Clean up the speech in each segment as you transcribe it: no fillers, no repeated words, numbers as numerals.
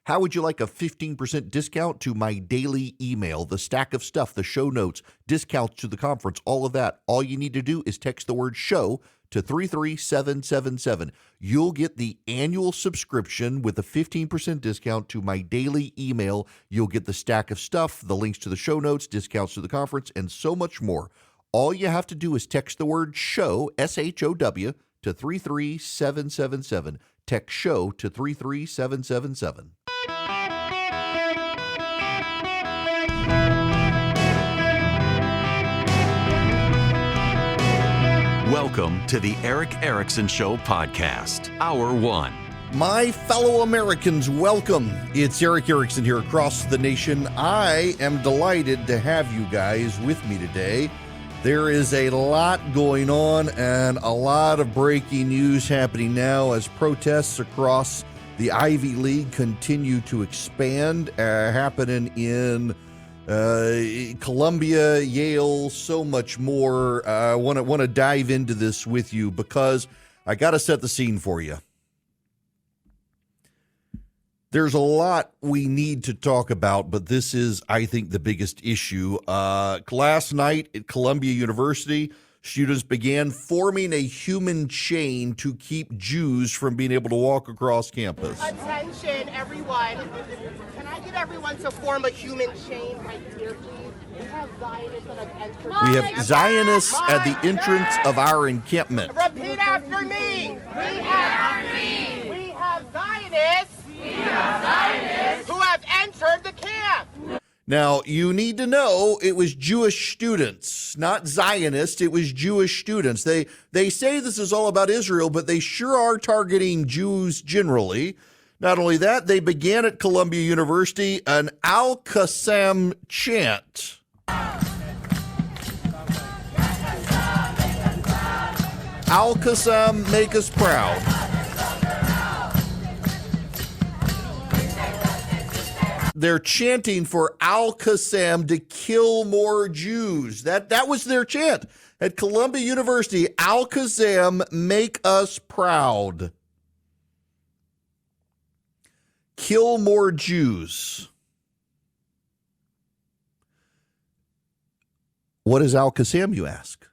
How would you like a 15% discount to my daily email, the stack of stuff, the show notes, discounts to the conference, all of that? All you need to do is text the word show to 33777. You'll get the annual subscription with a 15% discount to my daily email. You'll get the stack of stuff, the links to the show notes, discounts to the conference, and so much more. All you have to do is text the word show, SHOW, to 33777. Text show to 33777. Welcome to the Eric Erickson Show podcast, Hour 1. My fellow Americans, welcome. It's Eric Erickson here across the nation. I am delighted to have you guys with me today. There is a lot going on and a lot of breaking news happening now as protests across the Ivy League continue to expand, happening in Columbia, Yale, so much more. I want to dive into this with you because I got to set the scene for you. There's a lot we need to talk about, but this is, I think, the biggest issue. Last night at Columbia University, students began forming a human chain to keep Jews from being able to walk across campus. Attention, everyone. Can I get everyone to form a human chain right here, please? We have Zionists that have entered. We have Zionists at the entrance of our encampment. Repeat after me. Repeat after me. We have Zionists. We have Zionists who have entered the camp. Now, you need to know it was Jewish students, not Zionists. It was Jewish students. They say this is all about Israel, but they sure are targeting Jews generally. Not only that, they began at Columbia University an Al-Qassam chant. Al-Qassam, make us proud. They're chanting for Al-Qassam to kill more Jews. That was their chant at Columbia University. Al-Qassam, make us proud. Kill more Jews. What is Al-Qassam, you ask?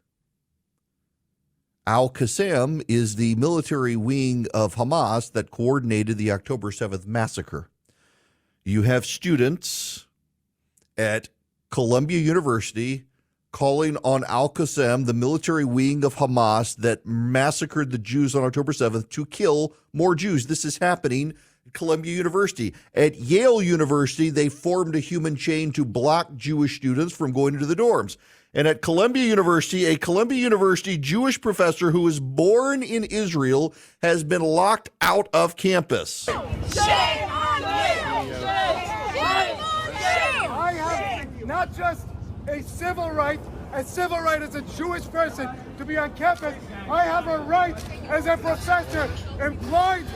Al-Qassam is the military wing of Hamas that coordinated the October 7th massacre. You have students at Columbia University calling on Al-Qassam, the military wing of Hamas that massacred the Jews on October 7th, to kill more Jews. This is happening at Columbia University. At Yale University, they formed a human chain to block Jewish students from going into the dorms. And at Columbia University, a Columbia University Jewish professor who was born in Israel has been locked out of campus. Shame on you! I have not just a civil right as a Jewish person to be on campus. I have a right as a professor employed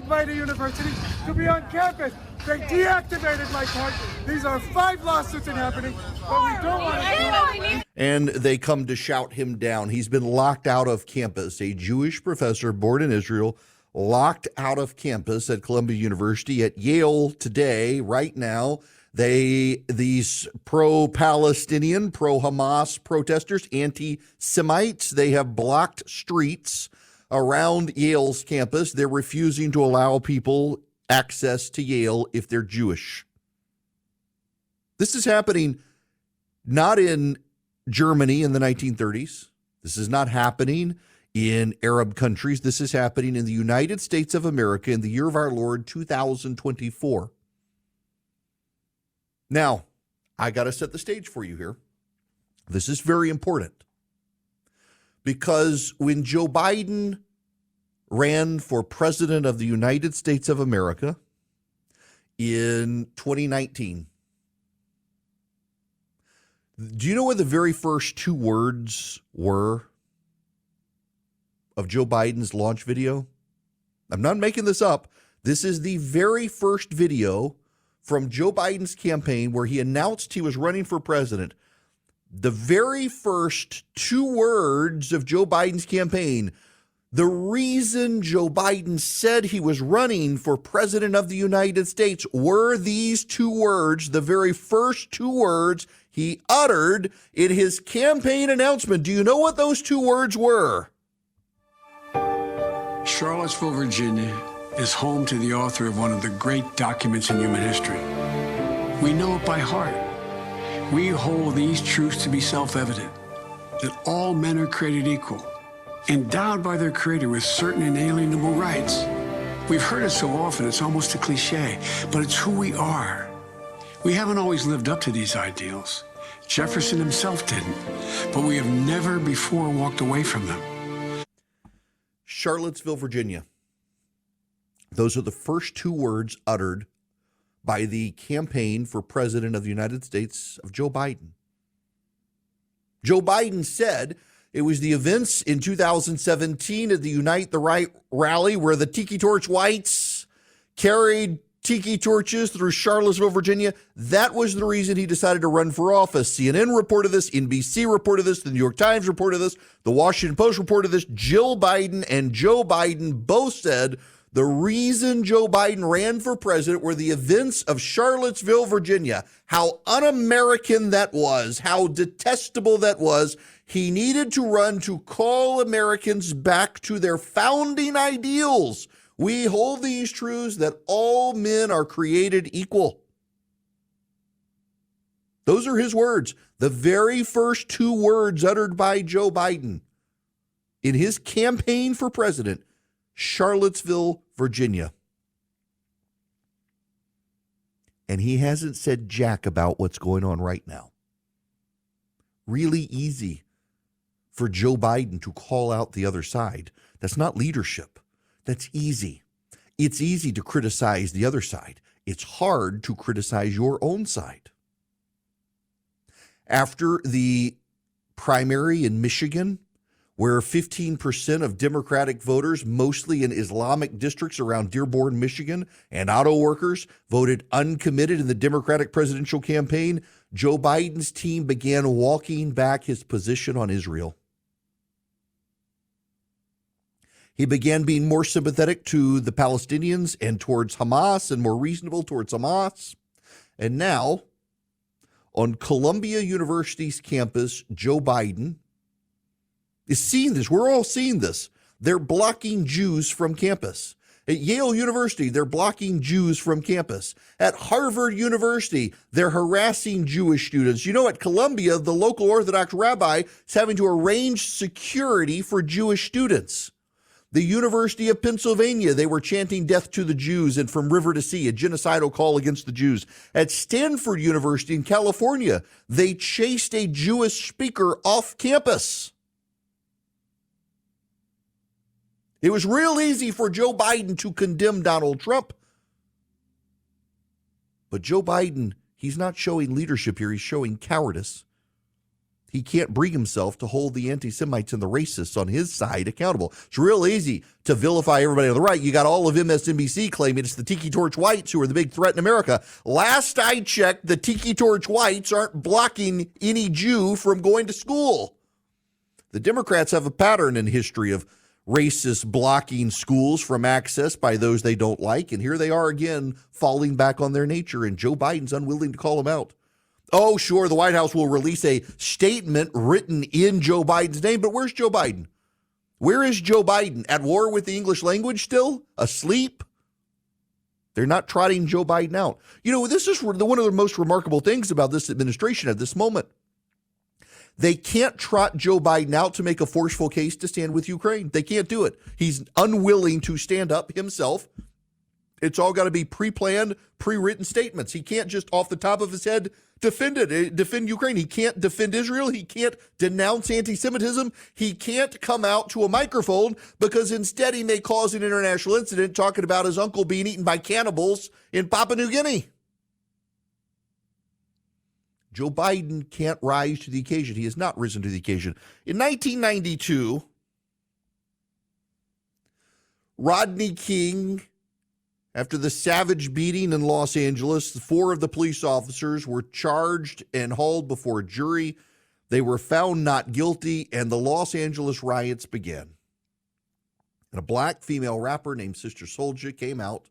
by the university to be on campus. They deactivated my card. These are 5 lawsuits happening, but we don't want to. And they come to shout him down. He's been locked out of campus. A Jewish professor born in Israel, locked out of campus at Columbia University. At Yale today, right now, these pro-Palestinian, pro-Hamas protesters, anti-Semites, they have blocked streets around Yale's campus. They're refusing to allow people access to Yale if they're Jewish. This is happening not in Germany in the 1930s. This is not happening in Arab countries. This is happening in the United States of America in the year of our Lord 2024. Now, I got to set the stage for you here. This is very important because when Joe Biden ran for president of the United States of America in 2019, do you know what the very first 2 words were of Joe Biden's launch video? I'm not making this up. This is the very first video from Joe Biden's campaign where he announced he was running for president. The very first 2 words of Joe Biden's campaign, The reason Joe Biden said he was running for president of the United States were these two words, the very first two words he uttered in his campaign announcement. Do you know what those two words were? Charlottesville, Virginia is home to the author of one of the great documents in human history. We know it by heart. We hold these truths to be self-evident, that all men are created equal, endowed by their Creator with certain inalienable rights. We've heard it so often, it's almost a cliche, but it's who we are. We haven't always lived up to these ideals. Jefferson himself didn't, but we have never before walked away from them. Charlottesville, Virginia. Those are the first two words uttered by the campaign for president of the United States of Joe Biden. Joe Biden said it was the events in 2017 at the Unite the Right rally where the Tiki Torch Whites carried tiki torches through Charlottesville, Virginia. That was the reason he decided to run for office. CNN reported this, NBC reported this, the New York Times reported this, the Washington Post reported this. Jill Biden and Joe Biden both said the reason Joe Biden ran for president were the events of Charlottesville, Virginia. How un-American that was, how detestable that was. He needed to run to call Americans back to their founding ideals. We hold these truths that all men are created equal. Those are his words, the very first two words uttered by Joe Biden in his campaign for president, Charlottesville, Virginia. And he hasn't said jack about what's going on right now. Really easy for Joe Biden to call out the other side. That's not leadership. That's easy. It's easy to criticize the other side. It's hard to criticize your own side. After the primary in Michigan, where 15% of Democratic voters, mostly in Islamic districts around Dearborn, Michigan, and auto workers, voted uncommitted in the Democratic presidential campaign, Joe Biden's team began walking back his position on Israel. He began being more sympathetic to the Palestinians and towards Hamas and more reasonable towards Hamas. And now, on Columbia University's campus, Joe Biden is seeing this. We're all seeing this. They're blocking Jews from campus. At Yale University, they're blocking Jews from campus. At Harvard University, they're harassing Jewish students. You know, at Columbia, the local Orthodox rabbi is having to arrange security for Jewish students. The University of Pennsylvania, they were chanting death to the Jews and from river to sea, a genocidal call against the Jews. At Stanford University in California, they chased a Jewish speaker off campus. It was real easy for Joe Biden to condemn Donald Trump. But Joe Biden, he's not showing leadership here. He's showing cowardice. He can't bring himself to hold the anti-Semites and the racists on his side accountable. It's real easy to vilify everybody on the right. You got all of MSNBC claiming it's the Tiki Torch Whites who are the big threat in America. Last I checked, the Tiki Torch Whites aren't blocking any Jew from going to school. The Democrats have a pattern in history of racists blocking schools from access by those they don't like. And here they are again, falling back on their nature. And Joe Biden's unwilling to call them out. Oh, sure, the White House will release a statement written in Joe Biden's name, but where's Joe Biden? Where is Joe Biden? At war with the English language still? Asleep? They're not trotting Joe Biden out. You know, this is one of the most remarkable things about this administration at this moment. They can't trot Joe Biden out to make a forceful case to stand with Ukraine. They can't do it. He's unwilling to stand up himself. It's all got to be pre-planned, pre-written statements. He can't just off the top of his head defend Ukraine. He can't defend Israel. He can't denounce anti-Semitism. He can't come out to a microphone because instead he may cause an international incident talking about his uncle being eaten by cannibals in Papua New Guinea. Joe Biden can't rise to the occasion. He has not risen to the occasion. In 1992, Rodney King, after the savage beating in Los Angeles, 4 of the police officers were charged and hauled before a jury. They were found not guilty, and the Los Angeles riots began. And a black female rapper named Sister Souljah came out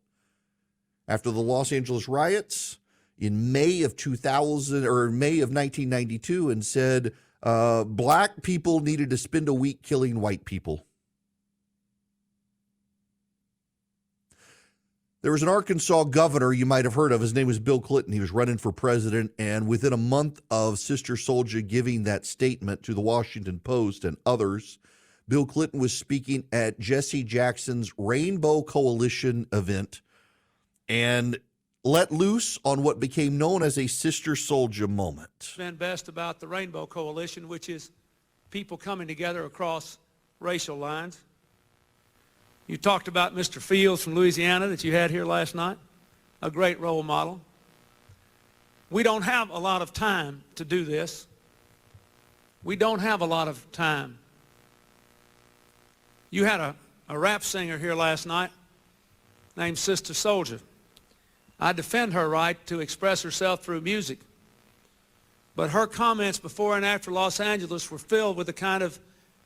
after the Los Angeles riots in May of 1992 and said black people needed to spend a week killing white people. There was an Arkansas governor you might have heard of. His name was Bill Clinton. He was running for president, and within a month of Sister Souljah giving that statement to the Washington Post and others, Bill Clinton was speaking at Jesse Jackson's Rainbow Coalition event and let loose on what became known as a Sister Souljah moment. Been best about the Rainbow Coalition, which is people coming together across racial lines. You talked about Mr. Fields from Louisiana that you had here last night, a great role model. We don't have a lot of time to do this. We don't have a lot of time. You had a rap singer here last night named Sister Souljah. I defend her right to express herself through music. But her comments before and after Los Angeles were filled with the kind of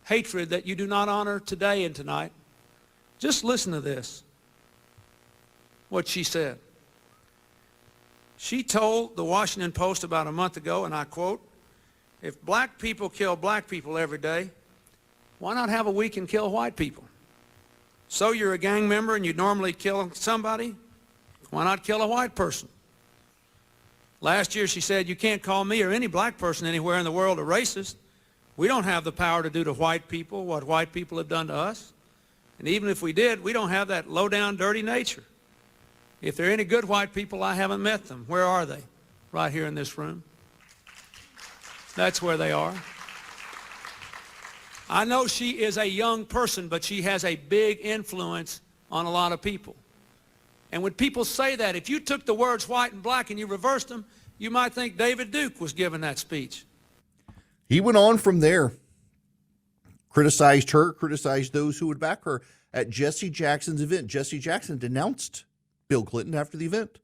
hatred that you do not honor today and tonight. Just listen to this, what she said. She told the Washington Post about a month ago, and I quote, "If black people kill black people every day, why not have a week and kill white people? So you're a gang member and you normally kill somebody? Why not kill a white person?" Last year she said, "You can't call me or any black person anywhere in the world a racist. We don't have the power to do to white people what white people have done to us. And even if we did, we don't have that low-down, dirty nature. If there are any good white people, I haven't met them. Where are they? Right here in this room. That's where they are." I know she is a young person, but she has a big influence on a lot of people. And when people say that, if you took the words white and black and you reversed them, you might think David Duke was giving that speech. He went on from there, criticized her, criticized those who would back her. At Jesse Jackson's event, Jesse Jackson denounced Bill Clinton after the event.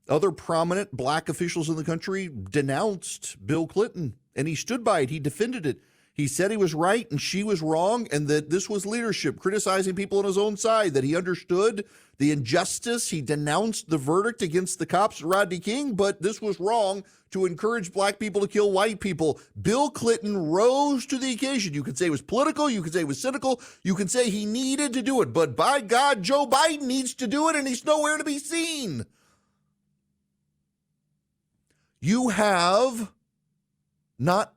Other prominent black officials in the country denounced Bill Clinton, and he stood by it. He defended it. He said he was right and she was wrong, and that this was leadership, criticizing people on his own side, that he understood the injustice. He denounced the verdict against the cops at Rodney King, but this was wrong to encourage black people to kill white people. Bill Clinton rose to the occasion. You could say it was political. You could say it was cynical. You can say he needed to do it, but by God, Joe Biden needs to do it, and he's nowhere to be seen. You have not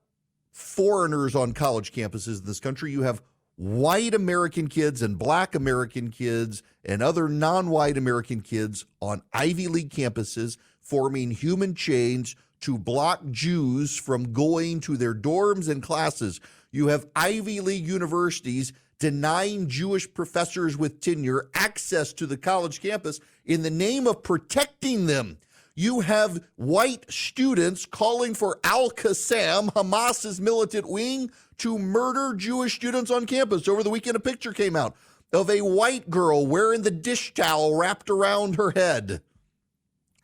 foreigners on college campuses in this country. You have white American kids and black American kids and other non-white American kids on Ivy League campuses forming human chains to block Jews from going to their dorms and classes. You have Ivy League universities denying Jewish professors with tenure access to the college campus in the name of protecting them. You have white students calling for Al-Qassam, Hamas's militant wing, to murder Jewish students on campus. Over the weekend, a picture came out of a white girl wearing the dish towel wrapped around her head,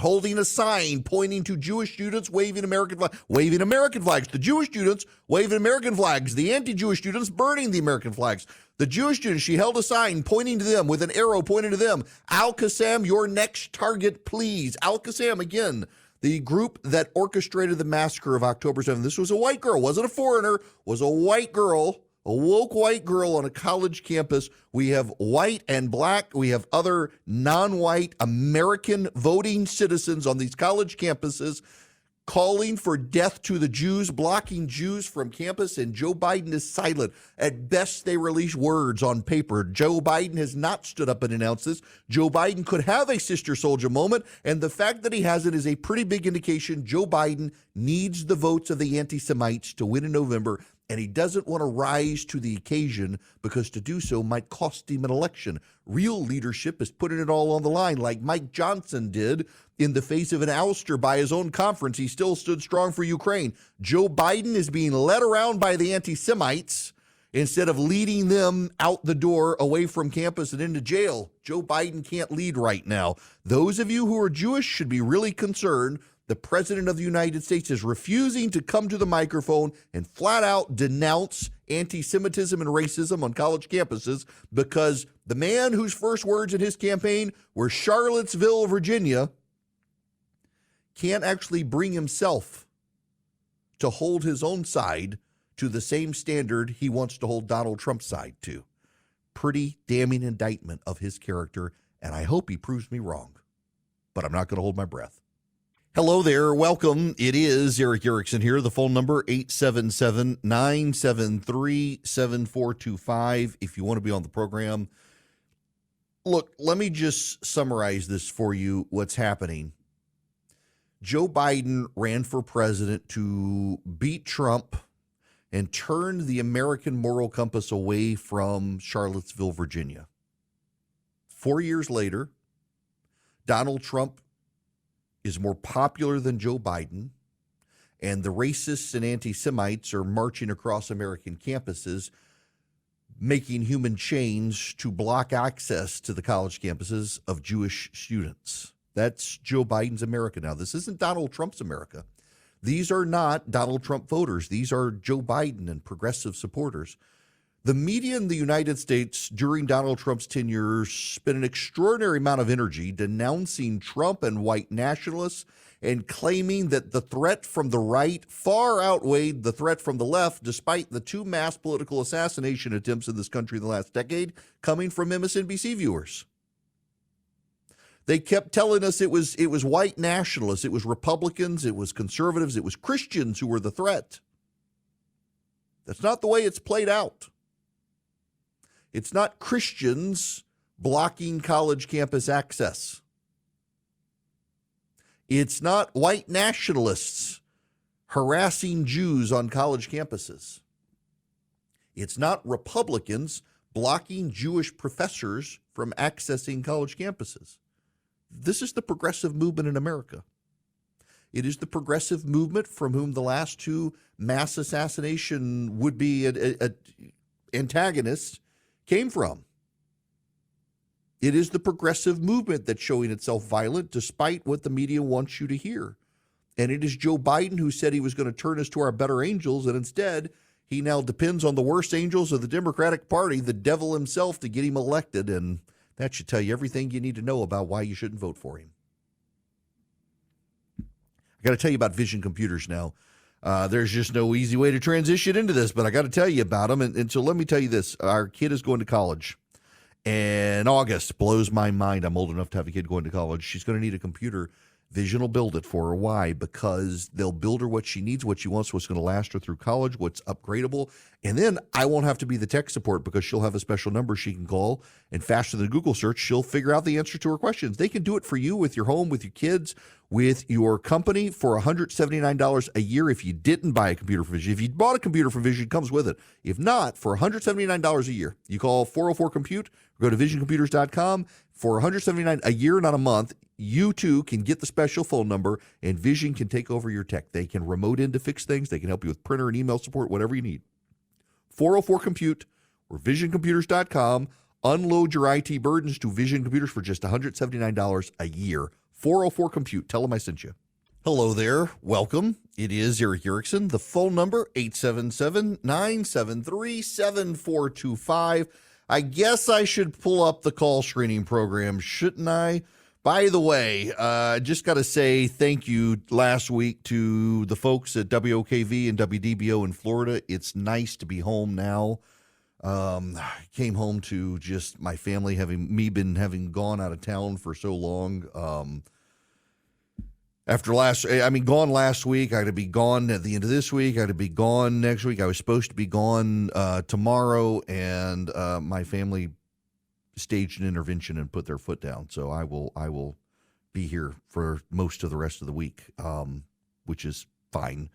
holding a sign pointing to Jewish students waving American flags. The Jewish students waving American flags. The anti-Jewish students burning the American flags. The Jewish students, she held a sign pointing to them with an arrow pointing to them. Al-Qassam, your next target, please. Al-Qassam, again, the group that orchestrated the massacre of October 7th. This was a white girl, wasn't a foreigner, was a white girl, a woke white girl on a college campus. We have white and black. We have other non-white American voting citizens on these college campuses calling for death to the Jews, blocking Jews from campus, and Joe Biden is silent. At best, they release words on paper. Joe Biden has not stood up and announced this. Joe Biden could have a Sister Souljah moment, and the fact that he hasn't is a pretty big indication Joe Biden needs the votes of the anti-Semites to win in November, and he doesn't want to rise to the occasion because to do so might cost him an election. Real leadership is putting it all on the line like Mike Johnson did in the face of an ouster by his own conference. He still stood strong for Ukraine. Joe Biden is being led around by the anti-Semites instead of leading them out the door away from campus and into jail. Joe Biden can't lead right now. Those of you who are Jewish should be really concerned. The President of the United States is refusing to come to the microphone and flat out denounce anti-Semitism and racism on college campuses because the man whose first words in his campaign were Charlottesville, Virginia, can't actually bring himself to hold his own side to the same standard he wants to hold Donald Trump's side to. Pretty damning indictment of his character, and I hope he proves me wrong. But I'm not going to hold my breath. Hello there. Welcome. It is Eric Erickson here. The phone number, 877-973-7425. If you want to be on the program. Look, let me just summarize this for you, what's happening. Joe Biden ran for president to beat Trump and turn the American moral compass away from Charlottesville, Virginia. 4 years later, Donald Trump is more popular than Joe Biden, and the racists and anti-Semites are marching across American campuses, making human chains to block access to the college campuses of Jewish students. That's Joe Biden's America now. This isn't Donald Trump's America. These are not Donald Trump voters. These are Joe Biden and progressive supporters. The media in the United States during Donald Trump's tenure spent an extraordinary amount of energy denouncing Trump and white nationalists and claiming that the threat from the right far outweighed the threat from the left, despite the two mass political assassination attempts in this country in the last decade coming from MSNBC viewers. They kept telling us it was white nationalists, it was Republicans, it was conservatives, it was Christians who were the threat. That's not the way it's played out. It's not Christians blocking college campus access. It's not white nationalists harassing Jews on college campuses. It's not Republicans blocking Jewish professors from accessing college campuses. This is the progressive movement in America. It is the progressive movement from whom the last two mass assassination would-be antagonists came from. It is the progressive movement that's showing itself violent despite what the media wants you to hear. And it is Joe Biden who said he was going to turn us to our better angels, and instead he now depends on the worst angels of the Democratic Party, the devil himself, to get him elected, and that should tell you everything you need to know about why you shouldn't vote for him. I got to tell you about Vision Computers now. There's just no easy way to transition into this, but I got to tell you about them. And so let me tell you this. Our kid is going to college in August. Blows my mind. I'm old enough to have a kid going to college. She's going to need a computer. Vision will build it for her. Why? Because they'll build her what she needs, what she wants, what's going to last her through college, what's upgradable. And then I won't have to be the tech support because she'll have a special number she can call, and faster than Google search, she'll figure out the answer to her questions. They can do it for you with your home, with your kids, with your company for $179 a year if you didn't buy a computer from Vision. If you bought a computer from Vision, it comes with it. If not, for $179 a year, you call 404-COMPUTE, go to visioncomputers.com. For $179 a year, not a month, you too can get the special phone number, and Vision can take over your tech. They can remote in to fix things. They can help you with printer and email support, whatever you need. 404-COMPUTE or visioncomputers.com. Unload your IT burdens to Vision Computers for just $179 a year. 404-COMPUTE. Tell them I sent you. Hello there. Welcome. It is Eric Erickson. The phone number, 877-973-7425. I guess I should pull up the call screening program, shouldn't I? By the way, just got to say thank you last week to the folks at WOKV and WDBO in Florida. It's nice to be home now. Came home to just my family having gone out of town for so long. Gone last week. I had to be gone at the end of this week. I had to be gone next week. I was supposed to be gone tomorrow, and my family staged an intervention and put their foot down. So I will be here for most of the rest of the week, which is fine.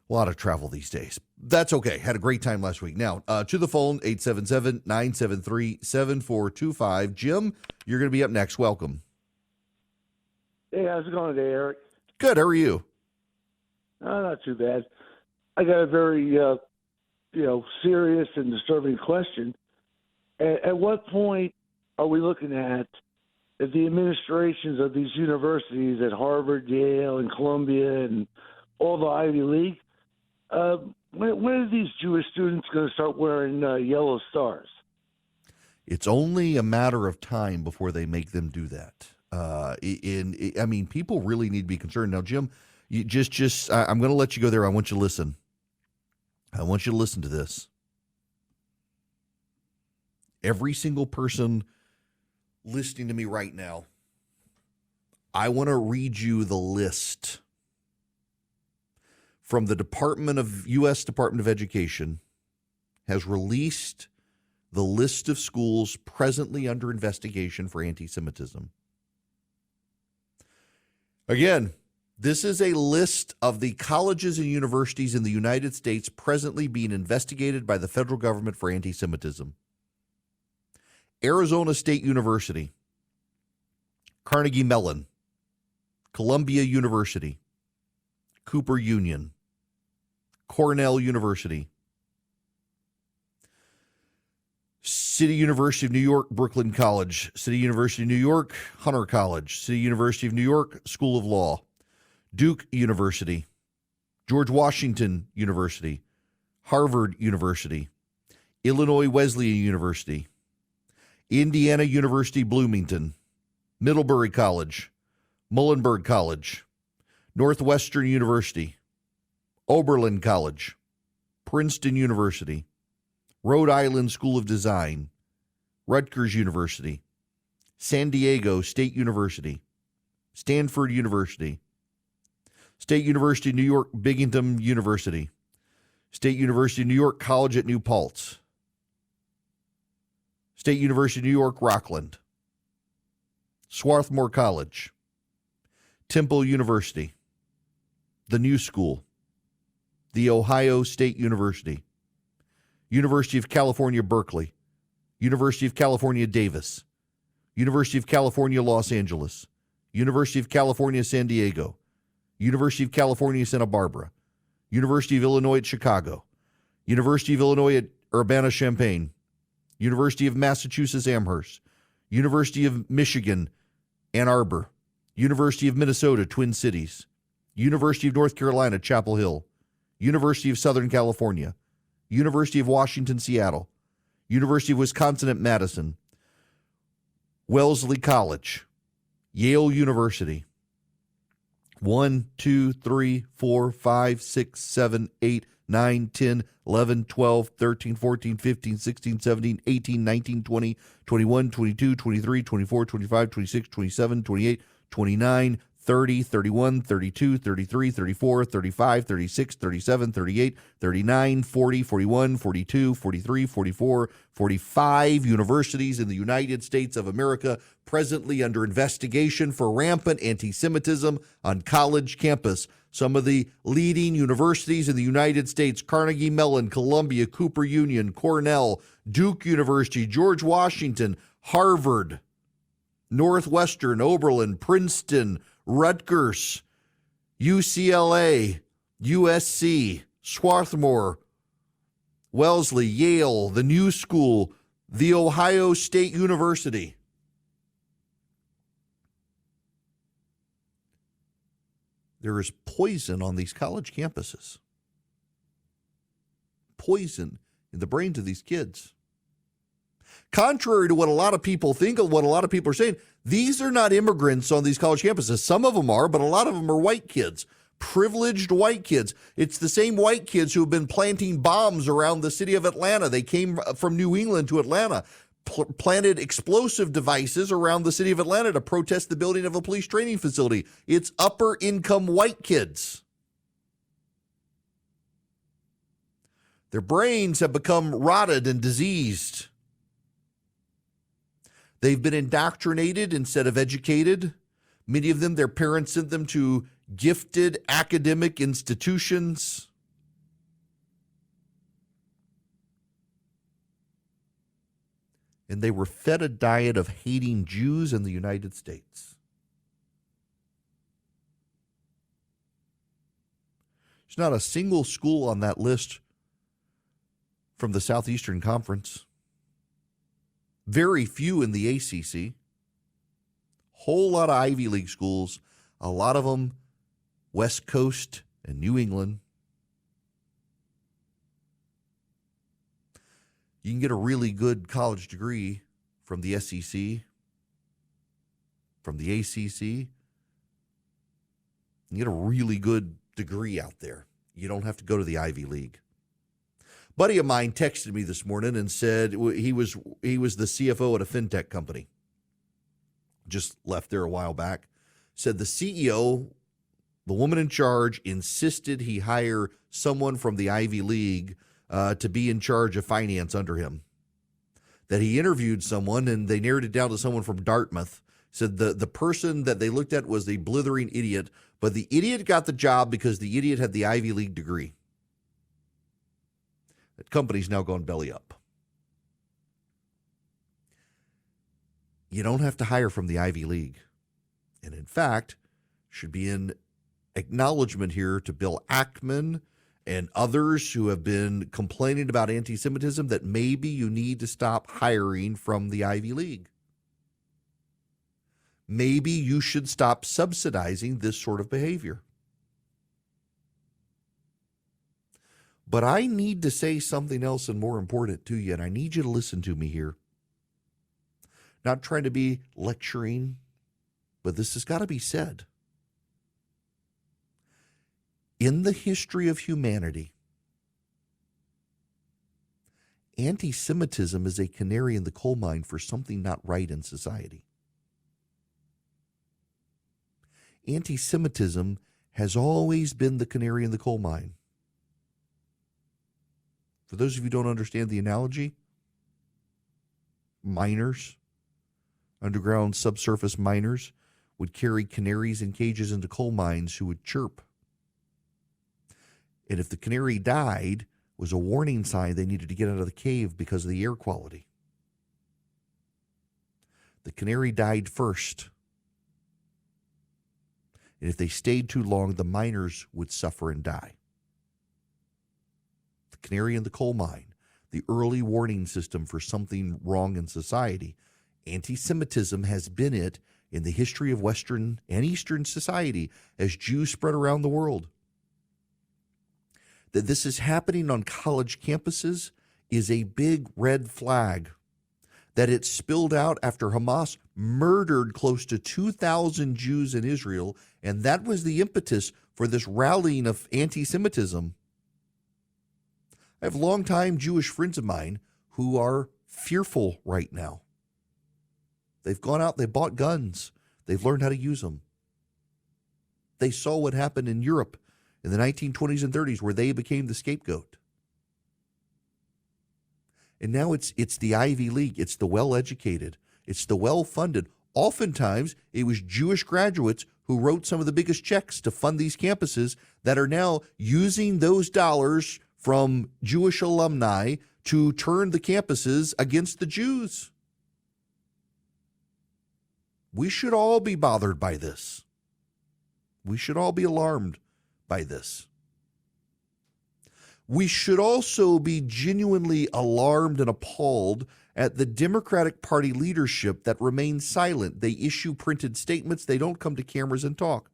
A lot of travel these days. That's okay. Had a great time last week. Now, to the phone, 877-973-7425. Jim, you're going to be up next. Welcome. Hey, how's it going today, Eric? Good. How are you? Not too bad. I got a very, serious and disturbing question. At what point are we looking at that the administrations of these universities at Harvard, Yale, and Columbia, and all the Ivy League When are these Jewish students going to start wearing yellow stars? It's only a matter of time before they make them do that. I mean, people really need to be concerned. Now, Jim, I'm going to let you go there. I want you to listen. I want you to listen to this. Every single person listening to me right now, I want to read you the list from the U.S. Department of Education has released the list of schools presently under investigation for anti-Semitism. Again, this is a list of the colleges and universities in the United States presently being investigated by the federal government for anti-Semitism. Arizona State University, Carnegie Mellon, Columbia University, Cooper Union, Cornell University, City University of New York, Brooklyn College, City University of New York, Hunter College, City University of New York, School of Law, Duke University, George Washington University, Harvard University, Illinois Wesleyan University, Indiana University Bloomington, Middlebury College, Muhlenberg College, Northwestern University, Oberlin College, Princeton University, Rhode Island School of Design, Rutgers University, San Diego State University, Stanford University, State University of New York Binghamton University, State University of New York College at New Paltz, State University of New York Rockland, Swarthmore College, Temple University, the New School, The Ohio State University, University of California, Berkeley, University of California, Davis, University of California, Los Angeles, University of California, San Diego, University of California, Santa Barbara, University of Illinois at Chicago, University of Illinois at Urbana-Champaign, University of Massachusetts, Amherst, University of Michigan, Ann Arbor, University of Minnesota, Twin Cities, University of North Carolina, Chapel Hill, University of Southern California, University of Washington, Seattle, University of Wisconsin at Madison, Wellesley College, Yale University, 1, 2, 3, 4, 5, 6, 7, 8, 9, 10, 11, 12, 13, 14, 15, 16, 17, 18, 19, 20, 21, 22, 23, 24, 25, 26, 27, 28, 29, 30, 31, 32, 33, 34, 35, 36, 37, 38, 39, 40, 41, 42, 43, 44, 45 universities in the United States of America presently under investigation for rampant anti-Semitism on college campus. Some of the leading universities in the United States: Carnegie Mellon, Columbia, Cooper Union, Cornell, Duke University, George Washington, Harvard, Northwestern, Oberlin, Princeton, Rutgers, UCLA, USC, Swarthmore, Wellesley, Yale, the New School, The Ohio State University. There is poison on these college campuses. Poison in the brains of these kids. Contrary to what a lot of people think, of what a lot of people are saying, these are not immigrants on these college campuses. Some of them are, but a lot of them are white kids, privileged white kids. It's the same white kids who have been planting bombs around the city of Atlanta. They came from New England to Atlanta, planted explosive devices around the city of Atlanta to protest the building of a police training facility. It's upper income white kids. Their brains have become rotted and diseased. They've been indoctrinated instead of educated. Many of them, their parents sent them to gifted academic institutions. And they were fed a diet of hating Jews in the United States. There's not a single school on that list from the Southeastern Conference. Very few in the ACC. Whole lot of Ivy League schools, a lot of them West Coast and New England. You can get a really good college degree from the SEC, from the ACC. You can get a really good degree out there. You don't have to go to the Ivy League. Buddy of mine texted me this morning and said he was the CFO at a fintech company. Just left there a while back. Said the CEO, the woman in charge, insisted he hire someone from the Ivy League to be in charge of finance under him. That he interviewed someone and they narrowed it down to someone from Dartmouth. Said the person that they looked at was a blithering idiot, but the idiot got the job because the idiot had the Ivy League degree. That company's now gone belly up. You don't have to hire from the Ivy League. And in fact, should be an acknowledgement here to Bill Ackman and others who have been complaining about anti-Semitism that maybe you need to stop hiring from the Ivy League. Maybe you should stop subsidizing this sort of behavior. But I need to say something else and more important to you, and I need you to listen to me here. Not trying to be lecturing, but this has got to be said. In the history of humanity, anti-Semitism is a canary in the coal mine for something not right in society. Anti-Semitism has always been the canary in the coal mine. For those of you who don't understand the analogy, miners, underground subsurface miners, would carry canaries in cages into coal mines who would chirp. And if the canary died, it was a warning sign they needed to get out of the cave because of the air quality. The canary died first. And if they stayed too long, the miners would suffer and die. The canary in the coal mine, the early warning system for something wrong in society. Anti-Semitism has been it in the history of Western and Eastern society as Jews spread around the world. That this is happening on college campuses is a big red flag. That it spilled out after Hamas murdered close to 2,000 Jews in Israel, and that was the impetus for this rallying of anti-Semitism. I have longtime Jewish friends of mine who are fearful right now. They've gone out, they bought guns, they've learned how to use them. They saw what happened in Europe in the 1920s and 30s where they became the scapegoat. And now it's the Ivy League, it's the well-educated, it's the well-funded. Oftentimes, it was Jewish graduates who wrote some of the biggest checks to fund these campuses that are now using those dollars from Jewish alumni to turn the campuses against the Jews. We should all be bothered by this. We should all be alarmed by this. We should also be genuinely alarmed and appalled at the Democratic Party leadership that remains silent. They issue printed statements. They don't come to cameras and talk.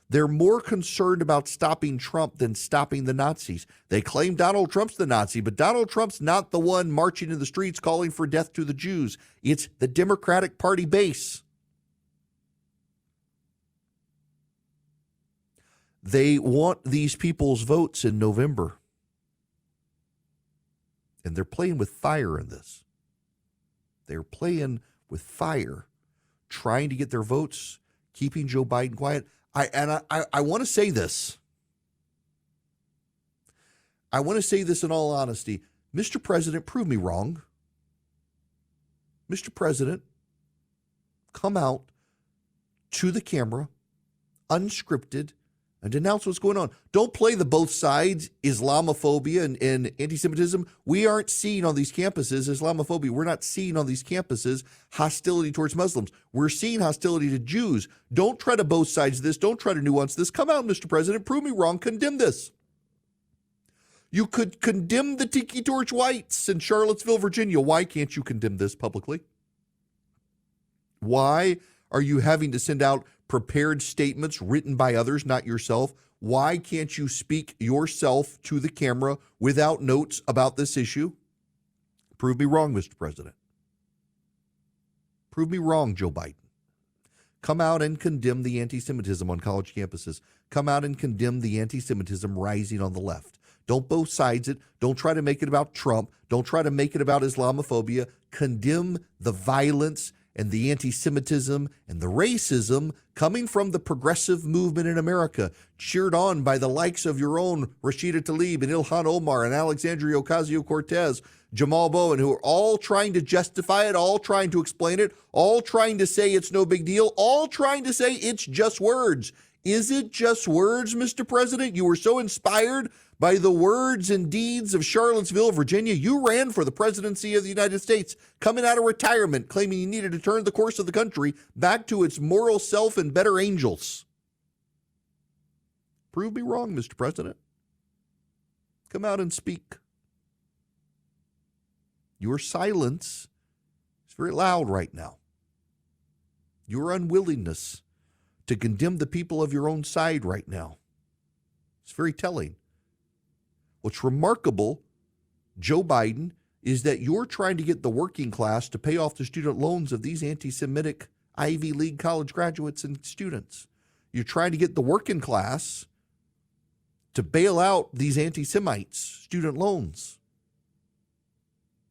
They're more concerned about stopping Trump than stopping the Nazis. They claim Donald Trump's the Nazi, but Donald Trump's not the one marching in the streets calling for death to the Jews. It's the Democratic Party base. They want these people's votes in November. And they're playing with fire in this. They're playing with fire, trying to get their votes, keeping Joe Biden quiet. I want to say this. I want to say this in all honesty. Mr. President, prove me wrong. Mr. President, come out to the camera, unscripted, and denounce what's going on. Don't play the both sides, Islamophobia and anti-Semitism. We aren't seeing on these campuses Islamophobia. We're not seeing on these campuses hostility towards Muslims. We're seeing hostility to Jews. Don't try to both sides of this. Don't try to nuance this. Come out, Mr. President. Prove me wrong. Condemn this. You could condemn the Tiki Torch Whites in Charlottesville, Virginia. Why can't you condemn this publicly? Why are you having to send out prepared statements written by others, not yourself? Why can't you speak yourself to the camera without notes about this issue? Prove me wrong, Mr. President. Prove me wrong, Joe Biden. Come out and condemn the anti-Semitism on college campuses. Come out and condemn the anti-Semitism rising on the left. Don't both sides it. Don't try to make it about Trump. Don't try to make it about Islamophobia. Condemn the violence and the anti-Semitism and the racism coming from the progressive movement in America, cheered on by the likes of your own Rashida Tlaib and Ilhan Omar and Alexandria Ocasio-Cortez, Jamal Bowen, who are all trying to justify it, all trying to explain it, all trying to say it's no big deal, all trying to say it's just words. Is it just words, Mr. President? You were so inspired by the words and deeds of Charlottesville, Virginia. You ran for the presidency of the United States, coming out of retirement, claiming you needed to turn the course of the country back to its moral self and better angels. Prove me wrong, Mr. President. Come out and speak. Your silence is very loud right now. Your unwillingness to condemn the people of your own side right now. It's very telling. What's remarkable, Joe Biden, is that you're trying to get the working class to pay off the student loans of these anti-Semitic Ivy League college graduates and students. You're trying to get the working class to bail out these anti-Semites' student loans.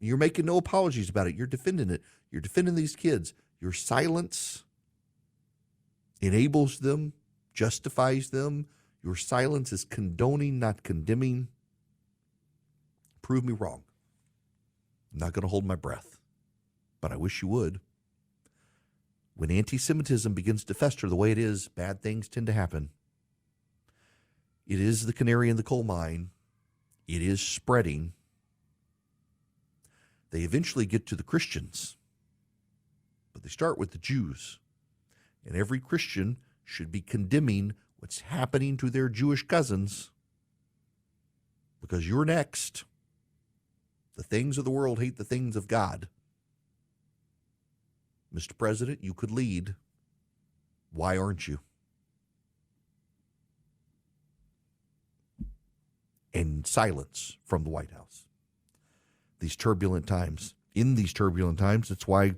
You're making no apologies about it. You're defending it. You're defending these kids. Your silence enables them, justifies them. Your silence is condoning, not condemning. Prove me wrong. I'm not going to hold my breath, but I wish you would. When anti-Semitism begins to fester the way it is, bad things tend to happen. It is the canary in the coal mine. It is spreading. They eventually get to the Christians, but they start with the Jews. And every Christian should be condemning what's happening to their Jewish cousins, because you're next. The things of the world hate the things of God. Mr. President, you could lead. Why aren't you? And silence from the White House. These turbulent times. In these turbulent times, that's why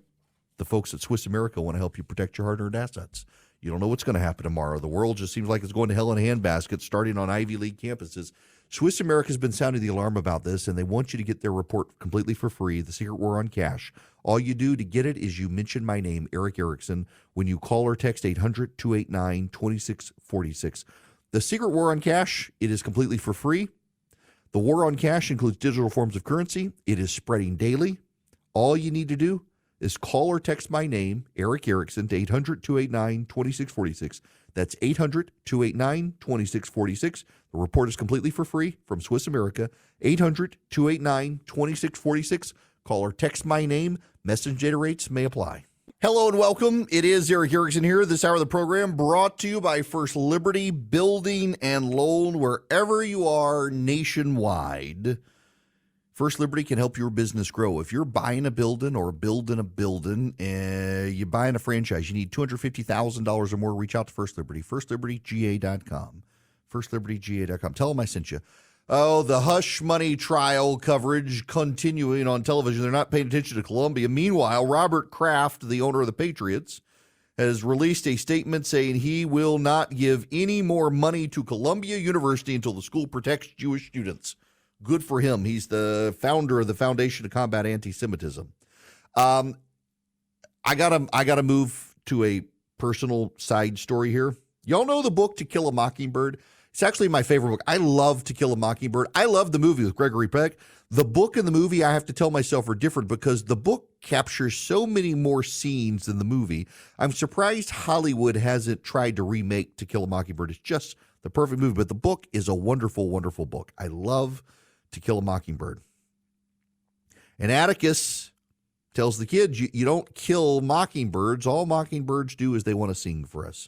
the folks at Swiss America want to help you protect your hard-earned assets. You don't know what's going to happen tomorrow. The world just seems like it's going to hell in a handbasket, starting on Ivy League campuses. Swiss America has been sounding the alarm about this, and they want you to get their report completely for free, The Secret War on Cash. All you do to get it is you mention my name, Eric Erickson, when you call or text 800-289-2646. The Secret War on Cash, it is completely for free. The war on cash includes digital forms of currency. It is spreading daily. All you need to do is call or text my name, Eric Erickson, to 800-289-2646. That's 800-289-2646. The report is completely for free from Swiss America. 800-289-2646. Call or text my name. Message data rates may apply. Hello and welcome. It is Eric Erickson here. This hour of the program brought to you by First Liberty Building and Loan, wherever you are nationwide. First Liberty can help your business grow. If you're buying a building or building a building, you're buying a franchise, you need $250,000 or more, reach out to First Liberty, firstlibertyga.com, firstlibertyga.com. Tell them I sent you. Oh, the hush money trial coverage continuing on television. They're not paying attention to Columbia. Meanwhile, Robert Kraft, the owner of the Patriots, has released a statement saying he will not give any more money to Columbia University until the school protects Jewish students. Good for him. He's the founder of the Foundation to Combat Anti-Semitism. I gotta move to a personal side story here. Y'all know the book To Kill a Mockingbird? It's actually my favorite book. I love To Kill a Mockingbird. I love the movie with Gregory Peck. The book and the movie, I have to tell myself, are different because the book captures so many more scenes than the movie. I'm surprised Hollywood hasn't tried to remake To Kill a Mockingbird. It's just the perfect movie, but the book is a wonderful, wonderful book. I love To Kill a Mockingbird. And Atticus tells the kids, you don't kill mockingbirds. All mockingbirds do is they want to sing for us.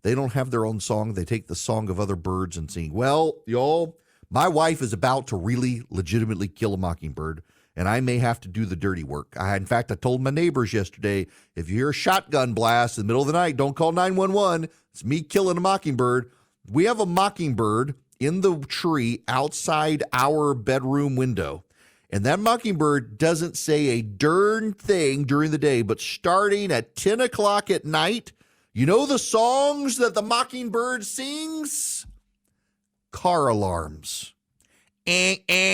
They don't have their own song. They take the song of other birds and sing. Well, y'all, my wife is about to really legitimately kill a mockingbird, and I may have to do the dirty work. In fact, I told my neighbors yesterday, if you hear a shotgun blast in the middle of the night, don't call 911. It's me killing a mockingbird. We have a mockingbird in the tree outside our bedroom window. And that mockingbird doesn't say a darn thing during the day, but starting at 10 o'clock at night, you know the songs that the mockingbird sings? Car alarms. Woo, woo,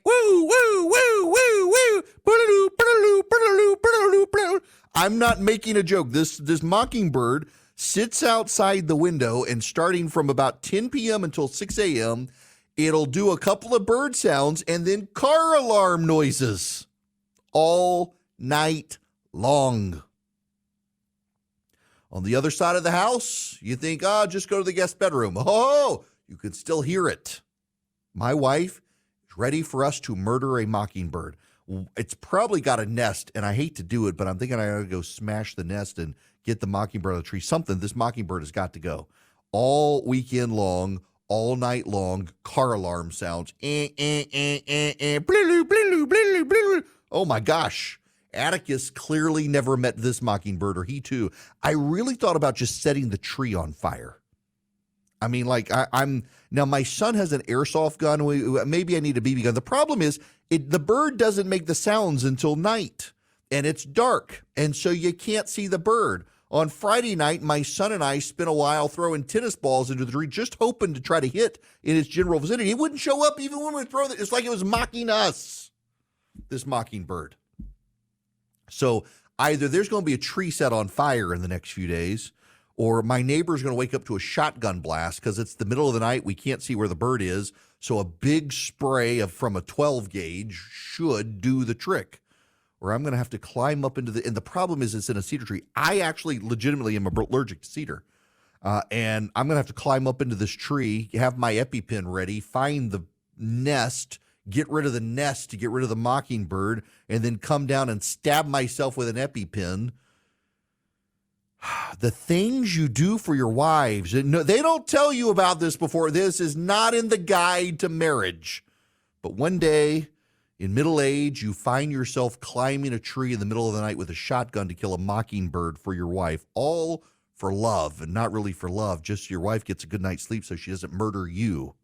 woo, woo, woo. I'm not making a joke. This mockingbird sits outside the window, and starting from about 10 p.m. until 6 a.m., it'll do a couple of bird sounds and then car alarm noises all night long. On the other side of the house, you think, just go to the guest bedroom. Oh, you can still hear it. My wife is ready for us to murder a mockingbird. It's probably got a nest, and I hate to do it, but I'm thinking I gotta go smash the nest and get the mockingbird on the tree. Something, this mockingbird has got to go. All weekend long, all night long, car alarm sounds. Oh my gosh. Atticus clearly never met this mockingbird, or he too. I really thought about just setting the tree on fire. I mean, like, I'm now my son has an airsoft gun. Maybe I need a BB gun. The problem is the bird doesn't make the sounds until night, and it's dark, and so you can't see the bird. On Friday night, my son and I spent a while throwing tennis balls into the tree, just hoping to try to hit in its general vicinity. It wouldn't show up even when we throw it. It's like it was mocking us, this mockingbird. So either there's going to be a tree set on fire in the next few days, or my neighbor's going to wake up to a shotgun blast because it's the middle of the night. We can't see where the bird is. So a big spray from a 12 gauge should do the trick. Or I'm going to have to climb up into and the problem is it's in a cedar tree. I actually legitimately am allergic to cedar. And I'm going to have to climb up into this tree, have my EpiPen ready, find the nest, get rid of the nest to get rid of the mockingbird, and then come down and stab myself with an EpiPen. The things you do for your wives. No, they don't tell you about this before. This is not in the guide to marriage. But one day, in middle age, you find yourself climbing a tree in the middle of the night with a shotgun to kill a mockingbird for your wife, all for love, and not really for love, just so your wife gets a good night's sleep so she doesn't murder you.